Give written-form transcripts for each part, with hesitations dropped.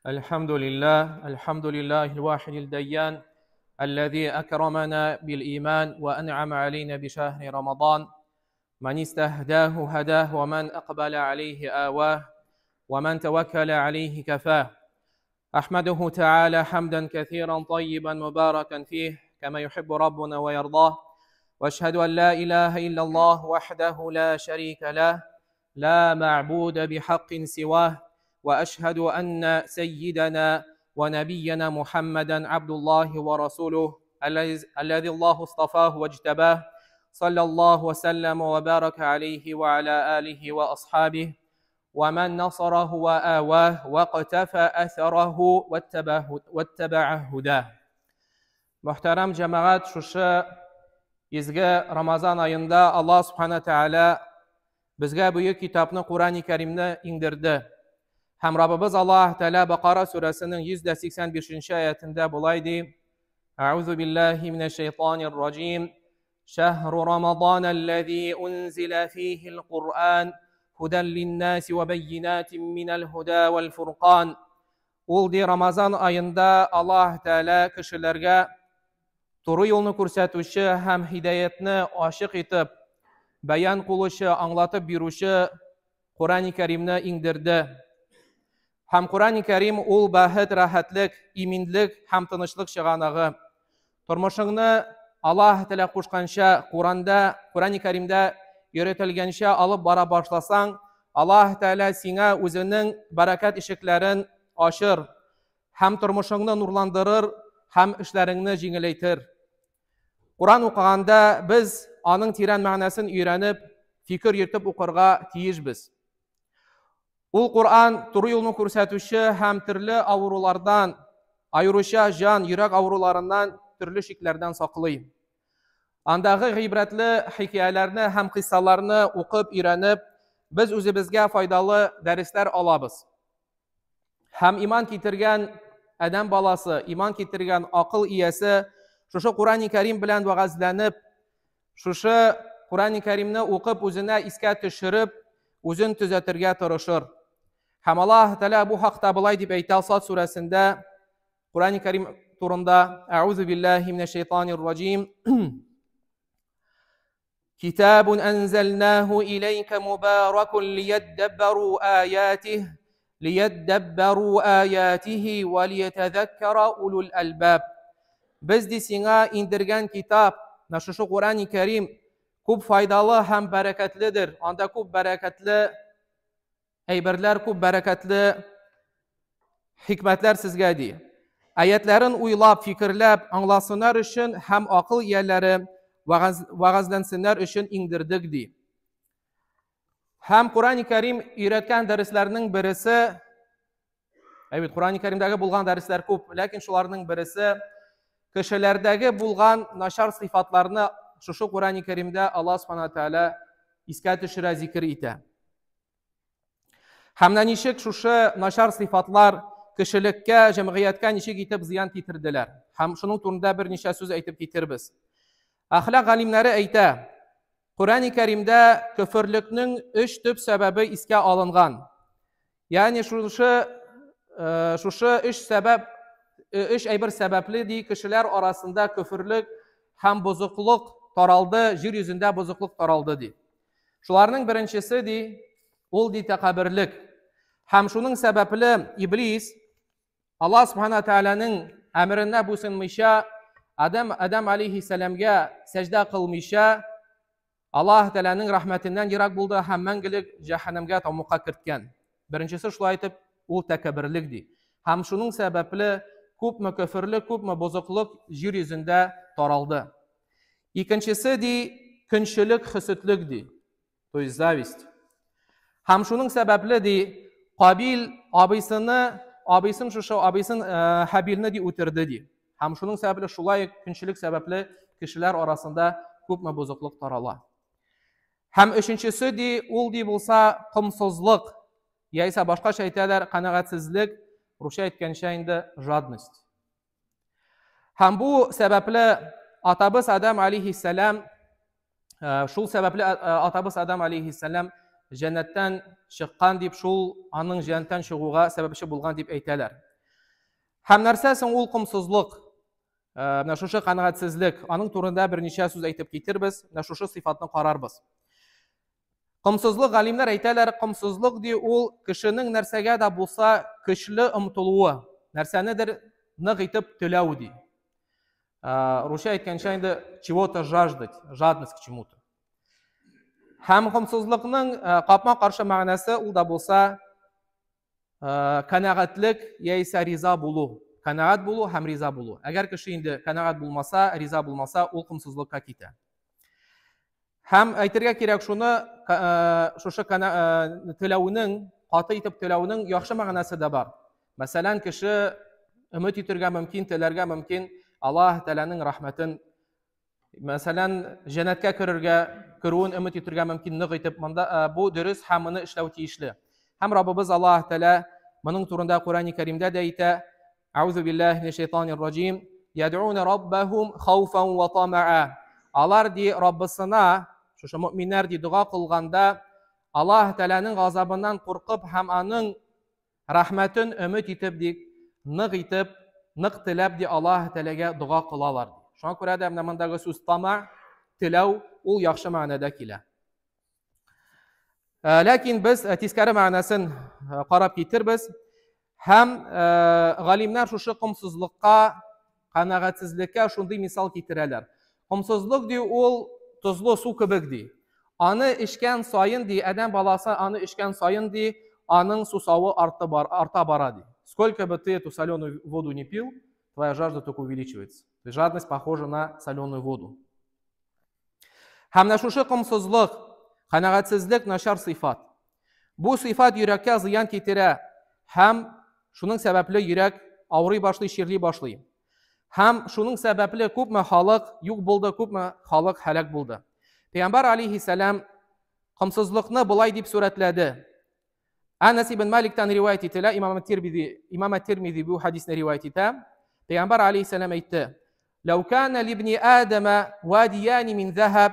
الحمد لله الواحد الديان الذي أكرمنا بالإيمان وأنعم علينا بشهر رمضان. من استهداه هداه ومن أقبل عليه آواه ومن توكل عليه كفاه. أحمده تعالى حمدا كثيرا طيبا مباركا فيه كما يحب ربنا ويرضاه، وأشهد أن لا إله إلا الله وحده لا شريك له، لا معبود بحق سواه، وأشهد أن سيدنا ونبينا محمدا عبد الله ورسوله الذي الله اصطفاه واجتباه، صلى الله وسلم وبارك عليه وعلى آله وأصحابه ومن نصره وآواه واقتفى أثره واتبع هداه. Muhtaram cemaat, şuşa izge Ramazan ayında Allah subhanahu teala bizge büyük kitabını Kur'an-ı Kerim'de indirdi. Hem Rabbimiz Allah Teala Bakara suresinin 185. ayetinde bulaydı. Euzu billahi mineşşeytanirracim. Şehru Ramazanellezî unzile fîhil Kur'an huden linnâsi ve beyinâtin minel huda vel furqan. Ol di Ramazan ayında Allah Teala kişilerge doğru yolunu ko'rsatuvchi hem hidayetni aşık etip, bayan qiluvchi, anglatib beruvchi Qur'oni Karimni indirdi. Hem Qur'oni Karim ol baxt, rahatlik, iminlik, hem tinchlik chig'anig'i. Turmushingni Allah Taala qo'shgancha Qur'oni Karimda öğretilgancha olib bora boshlasang, Allah Taala senga o'zining barakat eshiklarini ochir, hem turmushingni nurlantirir, hem ishlaringni yengillaytir. Qur'on o'qiganda biz onun teran ma'nosini o'rganib, fikr yuritib o'qirga tiyishmiz. Ul Qur'on turli yo'lni ko'rsatuvchi ham turli avrulardan, ayiruvchi jon, yurak avrularidan, turli shiklardan saqlay. Andagi g'ibratli hikoyalarni ham qissalarni o'qib, o'rganib, biz o'zimizga foydali darslar olamiz. Ham iymon keltirgan adam balası, iman keltirgan aql iyasi şuşu Qur'oni Karim bilan va'zlanib, şuşu Qur'oni Karimni o'qib, o'zini esga tushirib, o'zini tuzatirga tirishir. Ham Alloh Taala bu haqda bulay deb aytadi Sad surasida, Qur'oni Karim turunda: A'udhu billahi mineşşeytanirracim. Kitabun anzalnahu ilayka mubarakun liyadabbaru ayatihi لِيَدَّبَّرُوا آيَاتِهِ وَلِيَتَذَكَّرَ أُولُو الْأَلْبَابِ. Biz de sana indirgen kitap, şu Kur'an-ı Kerim çok faydalı hem bereketlidir. Anda çok bereketli eyberler, çok bereketli hikmetler sizge de. Ayetlerin uylab, fikirlab, anlasınlar için hem akıl yerleri vaazlansınlar için indirdik de. Hem Qur'oni Karim öğretken derslerinin birisi, evet Qur'oni Karim'deki bulgan dersler çok, lakin şularının birisi, kişilerdeki bulgan naşar sıfatlarını şu Qur'oni Karim'de Allah subhanahu teala iska tüşüre zikir ite. Hem nişik şu naşar sıfatlar kişilikке, cemiyetke nişik itip ziyan titirdiler. Hem şunun turunda bir nişe söz aytıp titirbiz. Ahlak alimleri ayta, Qur'oni Karim'de küfürlüknün 3 tüp sebebi iske alıngan. Yani şu 3 ayber sebepli di kişiler arasında küfürlük hem bozukluk taraldı, yeryüzünde bozukluk taraldı di. Şularının birincisi di, ol di tekabirlik. Hem şunun sebepli iblis, Allah subhanahu teala'nın emrine busunmuşa, Adam aleyhisselamga secde kılmışa, Allah Teala'nın rahmetinden yirak buldu, hemmengilik cehennemge tamuqa kirtken. Birincisi şulay aytıp, ol tekabirlikdi. Hem şunun sebeple köpmü küfürlük, köpmü bozukluk yeryüzünde taraldı. İkincisi di, künçülük, hüsütlükdi. To jest zavist. Hem şunun sebeple di, Qabil abisinin Habilini di utirdi di. Hem şunun sebeple şulay künçülük sebeple kişiler arasında köpmü bozukluk tarala. Hem üçüncüsü de ol di bulsa kımsızlık, ya ise başka şeytalar kanaatsizlik, Rusça aytgancha endi jadnost. Hem bu sebeple atabız Adam aleyhisselam, şul sebeple atabız Adam aleyhisselam cennetten çıkan dip şul anın cennetten çıkуга sebepçi bulgan dip aytalar. Һәм нәрсәсен ул комсызлык, менә шушы канәгатьсезлек, аның турында берничә сүз әйтеп китербез, менә шушы сыйфатны карарбыз. Комсызлык, галимнәр әйтәләр, комсызлык ди ул кешенең нәрсәгә дә булса көчле омтылуы, нәрсәнедер нык итеп теләү ди. Русча әйткәнчә инде чего-то жаждать, жадность к чему-то. Һәм комсызлыкның капма-каршы мәгънәсе ул да булса канәгатьлек яисә риза булу. Канәгать булу һәм риза булу. Әгәр кеше инде канәгать булмаса, риза булмаса, ул комсызлыкка китә. Һәм әйтергә кирәк шуны, шушы теләүнең, каты итеп теләүнең яхшы мәгънәсе дә бар. Мәсәлән, кеше өмет итәргә мөмкин, теләргә мөмкин Аллаһ Тәгаләнең рәхмәтен, мәсәлән, җәннәткә керүен өмет итәргә мөмкин нык итеп, монда бу дөрес һәм моны эшләү тиешле. Һәм Раббыбыз Аллаһ Тәгалә моның турында Куръан-ы Кәримдә дә әйтә: "Аузу биллаһи минеш-шайтанир раҗим, яд'уна раббахум хауфан ва тама'a." Алар ди Раббысына, шушы мөэминнәр ди дуга кылганда, Аллаһ Тәгаләнең газабыннан куркып һәм аның рәхмәтен өмет итеп ди, нык итеп, нык теләп ди Аллаһ Тәгаләгә дуга кылалар. Шуңа күрә дә менә мондагы сүз тама, теләү, ул яхшы мәгънәдә килә. Ләкин без тискәре мәгънәсен карап китербез. Һәм галимнәр шушы комсызлыкка, канәгатьсезлеккә шундый мисал китерәләр. Комсызлык ди ул тозлы су кебек ди. Аны эчкән саен ди, адәм баласы аны эчкән саен ди, аның сусавы арта бара ди. Сколько бы ты эту соленую воду не пил, твоя жажда только увеличивается. Жадность похожа на соленую воду. Һәм менә шушы комсызлык, канәгатьсезлек начар сыйфат. Бу сыйфат йөрәккә зыян китерә һәм шуның сәбәпле йөрәк авырый башлый, чирли башлый. Һәм шуның сәбәпле күпме халык юк булды, күпме халык һәлак булды. Пәйгамбәр алейһиссәлам комсызлыкны булай дип сурәтләде. Анас ибн Маликтан риваят ителә, Имам ат-Тирмизи бу хадисне риваят итә. Пәйгамбәр алейһиссәлам әйтте: "Лау кана либни Адама вадияни мин зәһаб,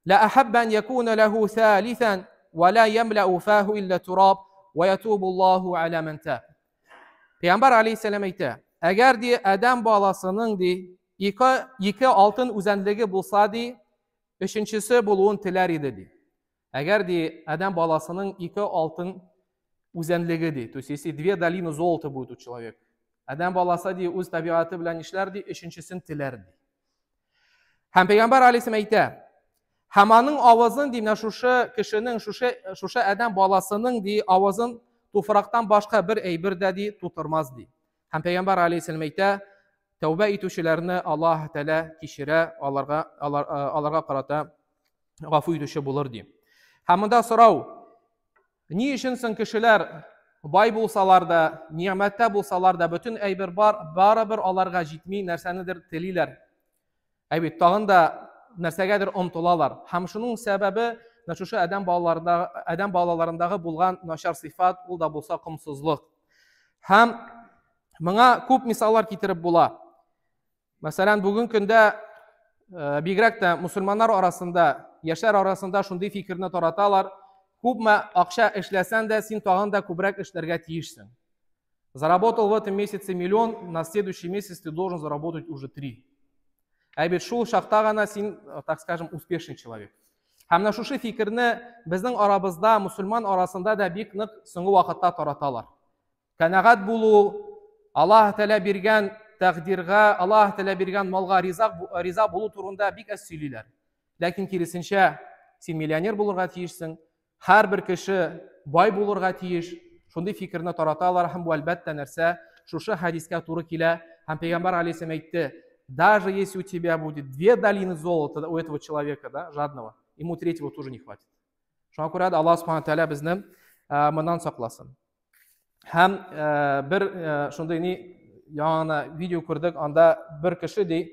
ла ахабба ан якуна лаху салисан, ва ла ямлау фаху илля тураб, ва ятубу Аллаху аля ман таб." Пәйгамбәр алейһиссәлам әйтә: "Әгәр ди Адам баласының ди ике алтын үзәнлеге булса ди, өченчесе булуын теләр иде ди." Әгәр ди Адам баласының ике алтын үзәнлеге ди, то есть если две долины золота будет у человека, Адам баласы ди үз табигаты белән эшләр ди, өченчесен теләр ди. Һәм Пәйгамбәр алейһиссәлам әйтә: "Һәм аның авызын ди, менә шушы кешенең, шушы Адам баласының ди авызын туфрактан башка бер әйбер дә ди тутырмас ди." Һәм Пәйгамбәр алейһиссәлам әйтә: "Тәүбә итүчеләрне Аллаһ Тәгалә кичерә, аларга карата гафу итүче булыр ди." Һәм монда сорау: ни өчен соң кешеләр бай булсалар да, ниъмәттә булсалар да, бөтен әйбер барыбер аларга җитми, нәрсәнедер телиләр. Бит тагын да нәрсәгәдер омтылалар. Һәм шуның сәбәбе шушы Адам балаларындагы булган начар сыйфат, ул да булса комсызлык. Һәм моңа күп мисаллар китереп була. Мәсәлән, бүген көндә бигрәк тә мусульманнар арасында, яшьләр арасында шундый фикерне тараталар: күпме акча эшләсәң дә, син тагын да күбрәк эшләргә тиешсең. Заработал в этом месяце миллион, на следующий месяц ты должен заработать уже 3. Бит шул шакта гына син, так скажем, успешный человек. Һәм менә шушы фикерне безнең арабызда, мусульман арасында да бик нык соңгы вакытта тараталар. Канәгать булу, Аллаһ Тәгалә биргән тәкъдиргә, Аллаһ Тәгалә биргән малга риза булу турында бик әз сөйлиләр. Ләкин киресенчә, син миллионер булырга тиешсең, һәрбер кеше бай булырга тиеш. Шундый фикерне тараталар һәм бу әлбәттә нәрсә, шушы хадискә туры килә. Һәм Пәйгамбәр алейһиссәлам әйтте: "Даже если у тебя будет 2 долины золота у этого человека, да, жадного, ему 3-го тоже не хватит." Шуңа күрә дә Аллаһ Субхану Тәгалә безне моннан сакласын. Һәм бер шундый яңа видео күрдек, анда бер кеше ди,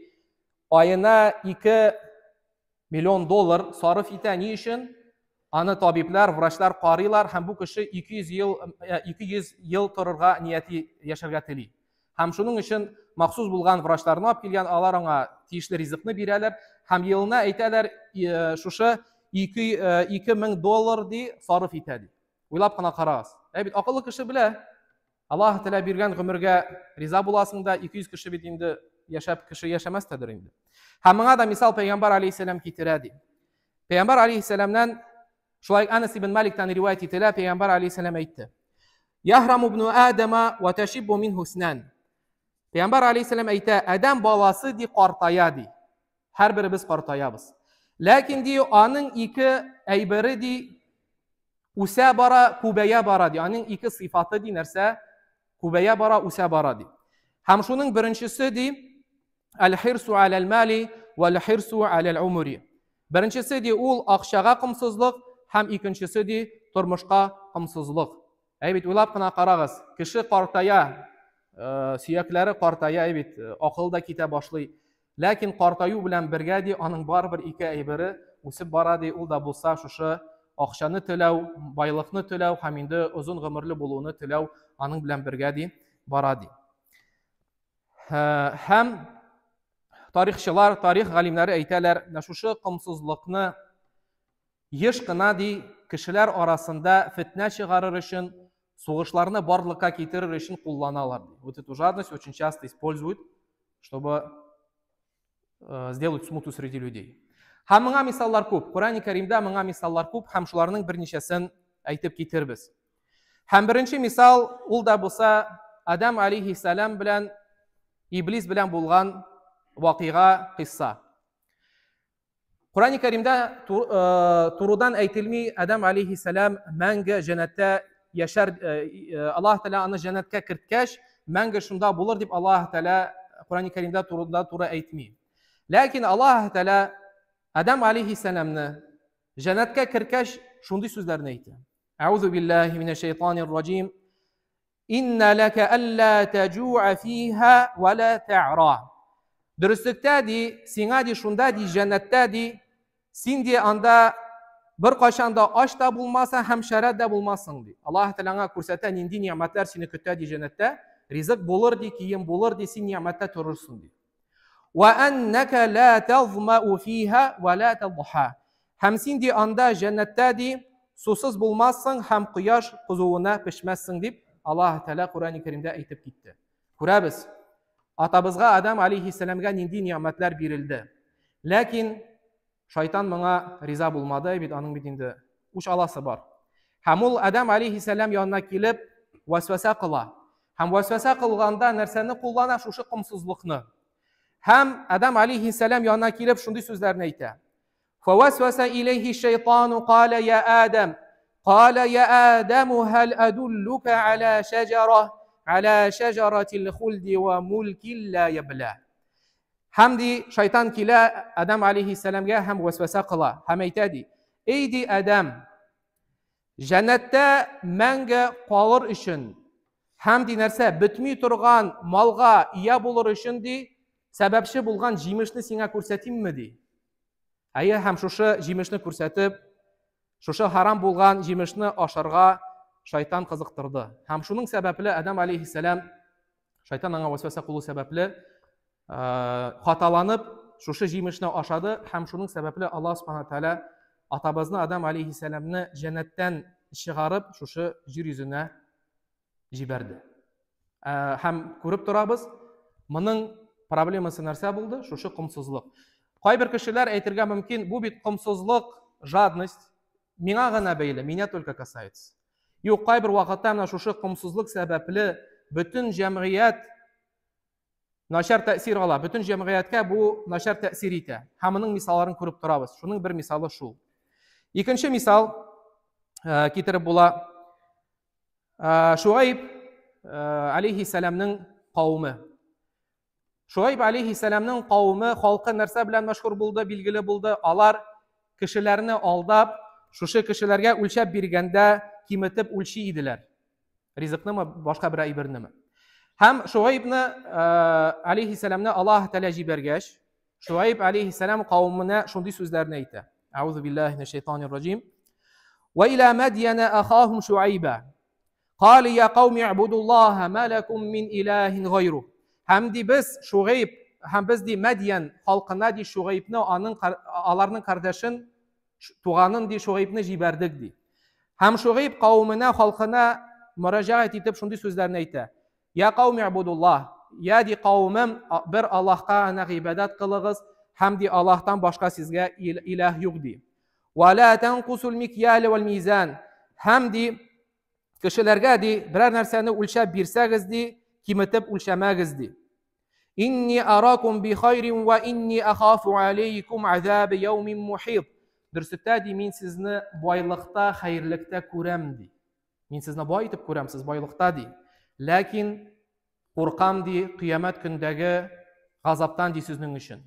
айына 2 миллион доллар сарыф итә. Ни өчен? Аны табиблар, врачлар карыйлар һәм бу кеше 200 ел торырга нияти яшәргә тели. Һәм шуның өчен махсус булган врачларны алып килгән, алар аңа тиешле ризыкны бирәләр һәм елына әйтәләр, шушы 2000 доллар ди сарыф итә ди. Уйлап кына карагыз. Бит акыллы кеше белә. Аллаһ Тәала биргән гомергә риза буласың да, 200 кеше бит инде яшәп, кеше яшәмәстәдер инде. Һәм моңа да мисал Пәйгамбәр алейһиссәлам китерә ди. Пәйгамбәр алейһиссәламнан шулай Анас ибн Маликтан риваят ителә, Пәйгамбәр алейһиссәлам әйтте: "Яхраму ибну Адама ва ташиббу минху снан." Пәйгамбәр алейһиссәлам әйтә, Адәм баласы ди картая ди. Һәрберебез картаябыз. Ләкин ди аның ике әйбере ди үсә бара, күбәя бара ди. Аның ике сыйфаты ди нәрсә? Күбәя бара, үсә бара ди. Һәм шуның беренчесе ди әл-хирсу алал мали вәл-хирсу алал умри. Беренчесе ди ул акчага кымсызлык, һәм икенчесе ди тормышка кымсызлык. Бит уйлап кына карагыз, кеше картая, сөякләре картая, бит акыл да китә башлый. Ләкин картаю белән бергә ди аның барбер ике әйбере үсеп бара ди, ул да булса шушы акчаны теләү, байлыкны теләү һәм инде озын гомерле булуны теләү аның белән бергә ди бара ди. Һәм тарихчылар, тарих галимнәре әйтәләр, шушы кымсызлыкны еш кына ди кешеләр арасында фитнә чыгарыр өчен, сугышларны барлыкка китерер өчен кулланалар. Вот эту жадность очень часто используют, чтобы сделать смуту среди людей. Һәм моңа мисаллар күп. Коръәни Кәримдә моңа мисаллар күп, һәм шуларның берничәсен әйтеп китербез. Һәм беренче мисал ул да булса Адам алейһиссәлам белән Иблис белән булган вакыйга, кисса. Коръәни Кәримдә турудан әйтелми, Адам алейһиссәлам мәңге җәннәттә яшәр, Аллаһ Тәала аны җәннәткә керткәч, мәңге шунда булыр дип Аллаһ Тәала Коръәни Кәримдә туры әйтми. Ләкин Аллаһ Тәала Адам алейһиссәламны җәннәткә керткәч шундый сүзләрне әйтә. Аузу биллаһи минәш шәйтанир раҗим. Инна лака алла таҗу'a фиһа ва ла та'ра. Дөрестлектә ди, сиңа ди шунда ди җәннәттә ди, син ди анда бер кайчан да ач та булмаса, һәм шәрәт дә булмассың ди. Аллаһ Тәаләңә күрсәтә нинди ниъмәтләр сине көтә ди җәннәттә. Ризык булыр ди, кием булыр ди, син ниъмәттә торырсың ди. وأنك لا تظمأ فيها ولا تضحى. Һәм син ди анда җәннәттә ди сусыз булмассың һәм кояш кызуына пешмәссең дип Аллаһ Тәала Коръәни Кәримдә әйтеп китте. Күрәбез, атабызга Адам алейһиссәламгә нинди ниъмәтләр бирелде. Ләкин шайтан моңа риза булмады, бит аның бит инде үч аласы бар. Һәм ул Адам алейһиссәлам янына килеп васваса кыла. Һәм васваса кылганда нәрсәне куллана? Шушы кымсызлыкны. Һәм Адам алейһиссәлам янына килеп шундый сүзләрне әйтә. Фавасваса илейһи шайтану قال يا آدم قال يا آدم هل أدلك على شجرة الخلد وملك لا يبلى. Һәм ди шайтан килә Адам алейһиссәламгә һәм васваса кыла. Һәм әйтә ди: "Эй ди Адам, җәннәттә мәңге калыр өчен һәм ди нәрсә бетми торган малга ия булыр өчен ди сәбәпче булган җимешне сиңа күрсәтимме ди?" Һәм шушы җимешне күрсәтеп, шушы харам булган җимешне ашарга шайтан кызыктырды. Һәм шуның сәбәпле Адам алейһиссәлам шайтан аңа васваса кылу сәбәпле хаталанып шушы җимешне ашады. Һәм шуның сәбәпле Аллаһ Субхана Тәала атабызны Адам алейһиссәламны җәннәттән чыгарып шушы җир йөзенә җибәрде. Һәм күреп торабыз, моның проблемасы нәрсә булды? Шушы кымсызлык. Кайбер кешеләр әйтергә мөмкин, бу бит кымсызлык, жадность миңа гына бәйле, меня только касается. Юк, кайбер вакытта менә шушы кымсызлык сәбәпле бөтен җәмгыять начар тәэсир ала, бөтен җәмгыятькә бу начар тәэсир итә. Һәм моның мисалларын күреп торабыз. Шуның бер мисалы шул. Икенче мисал китереп була. Шуайб алейһиссәламның кавымы. Шуайб алейһиссәламның кавымы халкы нәрсә белән мәшһүр булды, билгеле булды. Алар кешеләрне алдап, шушы кешеләргә үлчәп биргәндә киметеп үлчи иделәр. Ризыкнымы, башка бер әйбернеме. Һәм Шуайбны алейһиссәламны Аллаһ Тәала җибәргәч, Шуайб алейһиссәлам кавымына шундый сүзләрне әйтә. Аузу биллаһи минәш шәйтанир раҗим. Ва иля Мадьяна ахахум Шуайба. Qala ya qawmi i'budullah ma lakum min ilahin ghayruh. Һәм ди без Шуайб, һәм без ди Мадьян халкына ди Шуайбны аларның кардәшен туганын ди Шуайбны җибәрдек ди. Һәм Шуайб кавымына халкына мөрәҗәгать итеп шундый сүзләрне әйтә. Я кауми абудуллах, я ди кавмым, бер Аллаһка гына гыйбадат кылыгыз, һәм ди Аллаһтан башка сезгә илаһ юк ди. Ва ла танқусул микьял вал мизан, һәм ди кешеләргә ди берәр нәрсәне үлчәп бирсәгез ди, киметеп үлчәмәгез ди. Инни аракум би хайрин ва инни ахафу алейкум азаб яумин мухит. Дөрестә ди мин сезне байлыкта, хәерлектә күрәм ди. Мин сезне бай итеп күрәм, сез байлыкта ди. Ләкин куркам ди кыямәт көндәге газаптан ди сезнең өчен.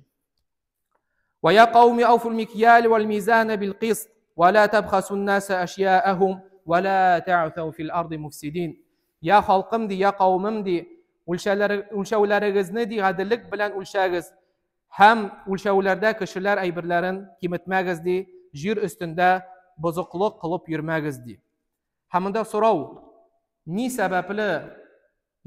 Ва я кауми ауфул микьял вал мизана бил қист ва ла табхасу ан-наса ашья'ахум ва ла ta'thaw фил арди муфсидин. Я халкым ди, я кавмым ди, үлчәүләрегезне ди гаделлек белән үлчәгез, һәм үлчәүләрдә кешеләр әйберләрен киметмәгез ди, җир өстендә бозыклык кылып йөрмәгез ди. Һәм монда сорау, ни сәбәпле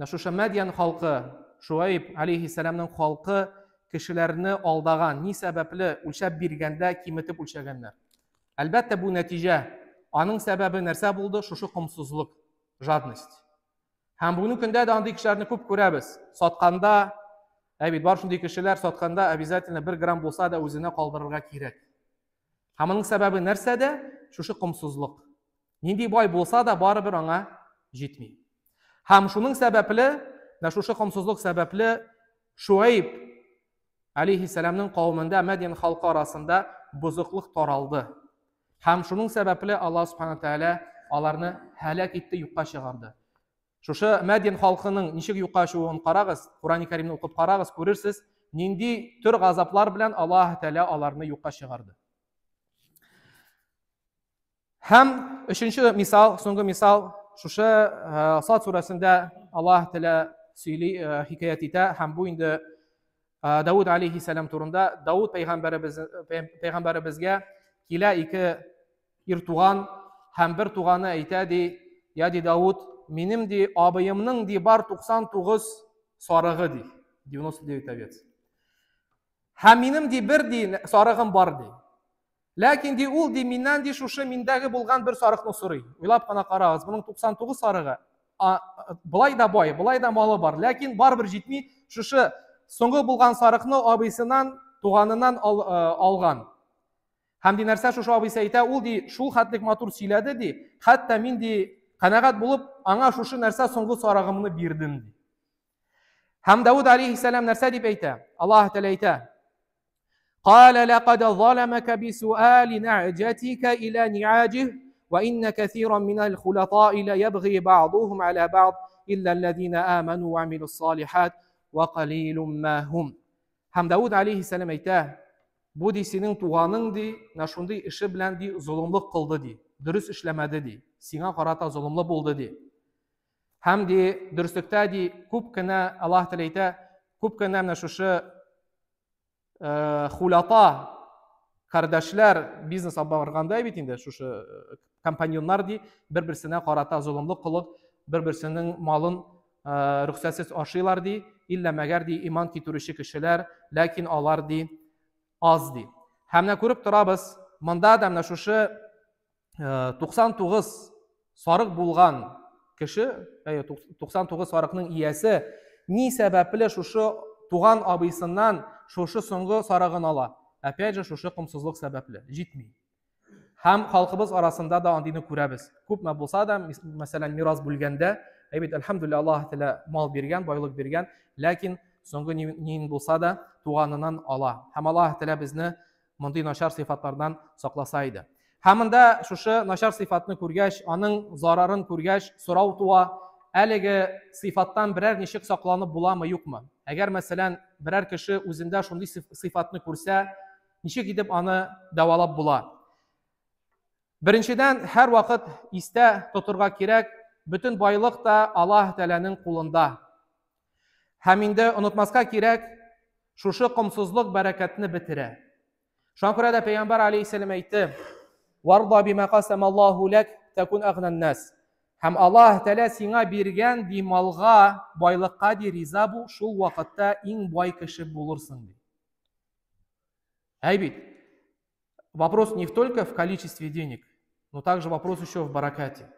шушы Мәдьян халкы, Шуайб алейхиссаламның халкы кешеләрне алдаган, ни сәбәпле үлчәп биргәндә киметеп үлчәгәннәр? Әлбәттә бу нәтиҗә, аның сәбәбе нәрсә булды? Шушы комсызлык, жадность. Һәм бүгенге көндә дә андый кешеләрне күп күрәбез. Сатканда, бит бар шундый кешеләр сатканда обязательно 1 грамм булса да үзенә калдырырга кирәк. Һәм аның сәбәбе нәрсәдә? Шушы комсызлык. Нинди бай булса да барыбер аңа җитми. Һәм шуның сәбәпле, шушы комсызлык сәбәпле Шуайб алейхиссаламның кавмында, Мәдьян халкы арасында бозыклык таралды. Һәм шуның сәбәпле Аллаһ субхана тәала аларны һәлак итте, юкка чыгарды. Шушы Мәдьян халкының ничек юкка чыгуын карагыз, Куръан-ы Кәримне укып карагыз, күрерсез, нинди төр газаплар белән Аллаһ тәала аларны юкка чыгарды. Һәм өченче мисал, соңгы мисал, шушы Сад сурасында Аллаһ тәала сөйли, хикаят итә, һәм бу инде Дауд алейхиссалам турында. Дауд пәйгамбәребезгә килә ике ир туган, һәм бер туганы әйтә ди, я ди Дауд, минем ди абыемның ди бар 99 сарыгы ди, 99 овец. Һәм минем ди бер ди сарыгым бар ди. Ләкин ди ул ди миннән ди шушы миндәге булган бер сарыкны сорый. Уйлап кына карагыз, буның 99 сарыгы. Булай да бай, булай да малы бар, ләкин барбер җитми, шушы соңгы булган сарыкны абыйсынан, туганынан алган. Һәм ди нәрсә шушы абыйсы әйтә, ул ди шул хәтлек матур сөйләде ди, хәтта мин ди канагать булып, аңа шушы нәрсә соңгы сарыгымны бирдем ди. Һәм Дауд алейхиссалам нәрсә дип әйтә? Аллаһ тәала әйтә: قال لقد ظلمك بسؤال نعجتك إلى نعاجه وإن كثيرا من الخلطاء ليبغي بعضهم على بعض إلا الذين آمنوا وعملوا الصالحات وقليل ما هم. Һәм Дауд алейхиссалам әйтә, бу ди синең туганың ди, шундый эше белән ди золымлык кылды ди, дөрес эшләмәде ди, сиңа карата золымлы булды ди. Һәм ди дөрестлектә ди күп кенә Аллаһ тәала әйтә, күп кенә менә шушы хулата, кардәшләр бизнес алып барганда бит инде шушы компаньоннар ди бер-берсенә карата золымлык кылып, бер-берсенең малын рөхсәтсез ашыйлар ди, илля мәгәр ди иман китерүче кешеләр, ләкин алар ди аз ди. Һәм менә күреп торабыз, монда да менә шушы 99 сарык булган кеше, 99 сарыкның иясе ни сәбәпле шушы туган абыйсыннан шушы соңгы сарыгын ала? Опять же шушы комсызлык сәбәпле, җитми. Һәм халкыбыз арасында да андыйны күрәбез. Күпме булса да, мәсәлән, мирас бүлгәндә, әйбит, әлхәмдүлилләһ, Аллаһ тәала мал биргән, байлык биргән, ләкин соңгы нин булса да туганынан ала. Һәм Аллаһ тәала безне мондый начар сыйфатлардан сакласа иде. Һәм монда шушы начар сыйфатны күргәч, аның зарарын күргәч, сорау туа, әлеге сыйфаттан берәр ничек сакланып буламы, юкмы? Әгәр мәсәлән, берәр кеше үзендә шундый сыйфатны күрсә, ничек итеп аны дәвалап була? Беренчедән, һәр вакыт истә тотырга кирәк, бөтен байлык та Аллаһ тәаләнең кулында. Һәм инде онытмаска кирәк, шушы комсызлык бәрәкәтне бетерә. Шуңа күрә дә Пәйгамбәр алейхиссалам әйтте: "Варда бима касама Аллаһу лак такун агнан нас." Һәм Аллаһ тәала сиңа биргән ди малга, байлыкка ди риза бул, шул вакытта иң бай кеше булырсың ди. Әйбит, вопрос не только в количестве денег, но также вопрос еще в баракате.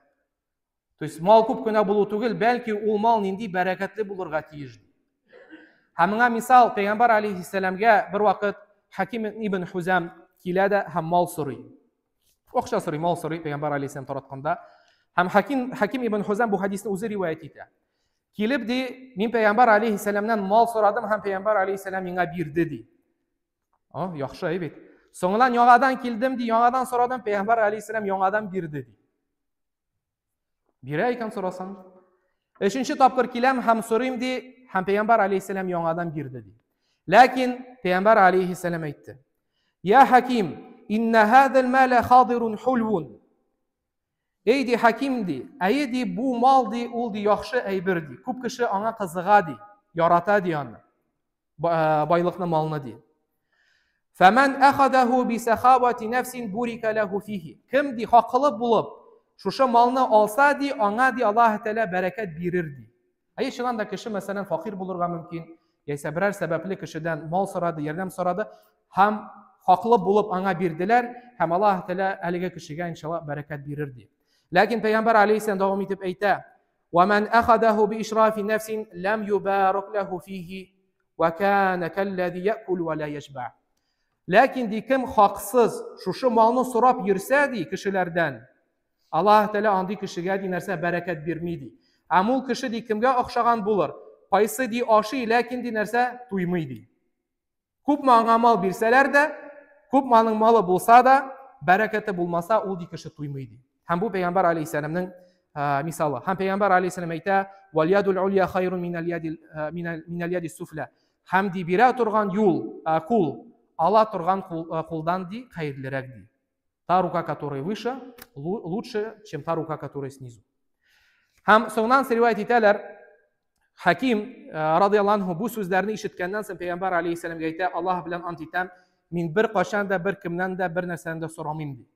То есть мал күп кенә булу түгел, бәлки ул мал нинди бәрәкәтле булырга тиеш. Һәм моңа мисал Пәйгамбәр алейһиссәламгә бер вакыт Хаким ибн Хузам килә дә һәм мал сорый. Акча сорый, мал сорый Пәйгамбәр алейһиссәлам таратканда. Һәм Хаким ибн Хузам бу хадисны үзе риваят итә. Килеп ди, мин Пәйгамбәр алейһиссәламнан мал сорадым һәм Пәйгамбәр алейһиссәлам миңа бирде ди. Яхшы әйбәт. Соңыннан яңадан килдем ди, яңадан сорадым, Пәйгамбәр алейһиссәлам яңадан бирде ди. Бирә икән сорасам. Өченче тапкыр киләм һәм сорыйм ди, һәм Пәйгамбәр алейһиссәлам яңадан бирде ди. Ләкин Пәйгамбәр алейһиссәлам әйтте: "Я Хаким, инна һазал мала хадирун хулвун." Эй ди Хаким ди, әйе ди бу мал ди, ул ди яхшы әйбер ди. Күп кеше аңа кызыга ди, ярата ди аны. Байлыкны, малны ди. "Фаман ахадаһу би сахавати нафсин бурика лаху фихи." Кем ди хакылы булып, шушы малны алса ди, аңа ди Аллаһ Тәала бәрәкәт бирер ди. Әйе, шуннан да кеше мәсәлән фақир булырга мөмкин, яисә берәр сәбәпле кешедән мал сорады, ярдәм сорады, һәм хаклы булып аңа бирделәр, һәм Аллаһ Тәала әлеге кешегә иншаллаһ бәрәкәт бирер ди. Ләкин Пәйгамбәр алейһиссәлам дәвам итеп әйтә: "Ваман ахадаһу би ишрафи нафсин лам юбарак лаху фихи ва кана каллази яъкул ва ла яшба." Ләкин ди кем хаксыз шушы малны сорап йөрсә ди кешеләрдән, Аллаһ Тәала андый кешегә ди нәрсә бәрәкәт бирми ди. Һәм ул кеше ди кемгә охшаган булыр? Кайсы ди ашый, ләкин ди нәрсә туймый ди. Күп аңа мал бирсәләр дә, күп малның малы булса да, бәрәкәте булмаса, ул ди кеше туймый ди. Һәм бу Пәйгамбәр алейһиссәламның мисалы. Һәм Пәйгамбәр алейһиссәлам әйтә: "Вал ядул улия хайрун минал яди суфла." Һәм ди бирә торган кул, ала торган кулдан ди хәерлерәк ди. Та рука, которая выше, лучше, чем та рука, которая снизу. Һәм соңнан риваят итәләр, Хаким радиллаһу анһу бу сүзләрне ишеткәннән соң Пәйгамбәр алейһиссәламгә әйтә: "Аллаһ белән ант итәм, мин бер кашан да бер кемнән дә бер нәрсәне дә сорамыйм ди.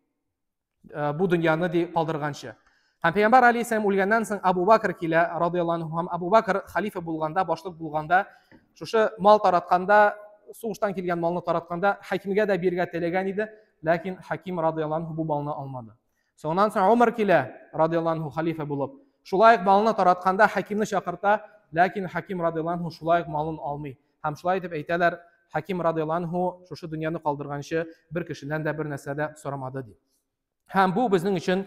Бу дөньяны ди калдырганчы." Һәм Пәйгамбәр алейһиссәлам үлгәннән соң Абу Бакр килә радиллаһу анһу. Һәм Абу Бакр халифа булганда, башлык булганда, шушы мал таратканда, сугыштан килгән малны таратканда Хакимгә дә бирергә теләгән иде, ләкин Хаким радиллаһу анһу бу малны алмады. Соңнан соң Умар килә радиллаһу анһу халифа булып. Шулай малны таратканда Хакимны чакырта, ләкин Хаким радиллаһу анһу шулай малын алмый. Һәм шулай дип әйтәләр, Хаким радиллаһу анһу шушы дөньяны калдырганчы бер кешедән дә бер нәрсә дә сорамады ди. Һәм бу безнең өчен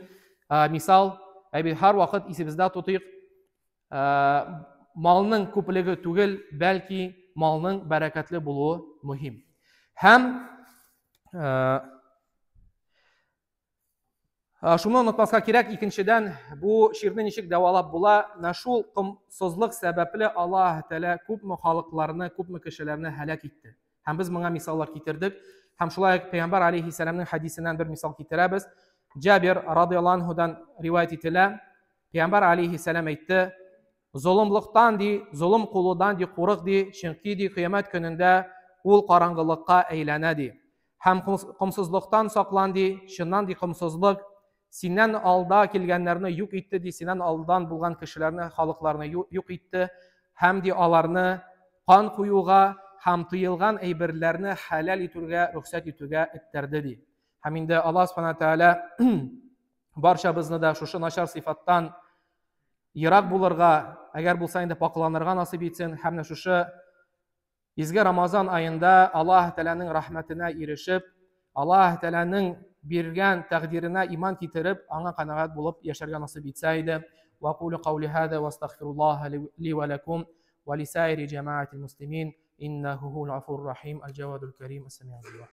мисал, әйбит һәр вакыт исебездә тутыйк, малның күплеге түгел, бәлки малның бәрәкәтле булуы мөһим. Һәм шуны онытмаска кирәк, икенчедән, бу ширне ничек дәвалап була? Шул комсызлык сәбәпле Аллаһ Тәала күпме халыкларны, күпме кешеләрне һәлак итте. Һәм без моңа мисаллар китердек. Һәм шулай Пәйгамбәр алейһиссәламның хадисеннән бер мисал китерәбез. Җабир радиллаһу анһудан риваят ителә. Пәйгамбәр алейһиссәлам әйтте: "Золымлыктан ди, золым кылудан ди курык ди, чөнки ди кыямәт көнендә ул караңгылыкка әйләнә ди. Һәм комсызлыктан саклан ди, чыннан ди комсызлык синнән алда килгәннәрне юк итте ди, синнән алдан булган кешеләрне, халыкларны юк итте, һәм ди аларны кан куюга һәм тыелган әйберләрне хәлал итүгә, рөхсәт итүгә иттәрде ди." Һәм инде Аллаһ Субханаһу Тәала барчабызны да шушы начар сыйфаттан ерак булырга, әгәр булса инде пакланырга насыйп итсен, һәм шушы изге Рамазан айында Аллаһ Тәаланың рәхмәтенә ирешеп, Аллаһ Тәаланың биргән тәкъдиренә иман китереп, аңа канагать булып яшәргә насыйп итсә иде. Ва кулу каули һаза ва астагфируллаһа ли ва лакум ва ли сайри җамаатил муслимин иннаху хул афур рахим аль-җавадул карим. Ассаламу алейкум.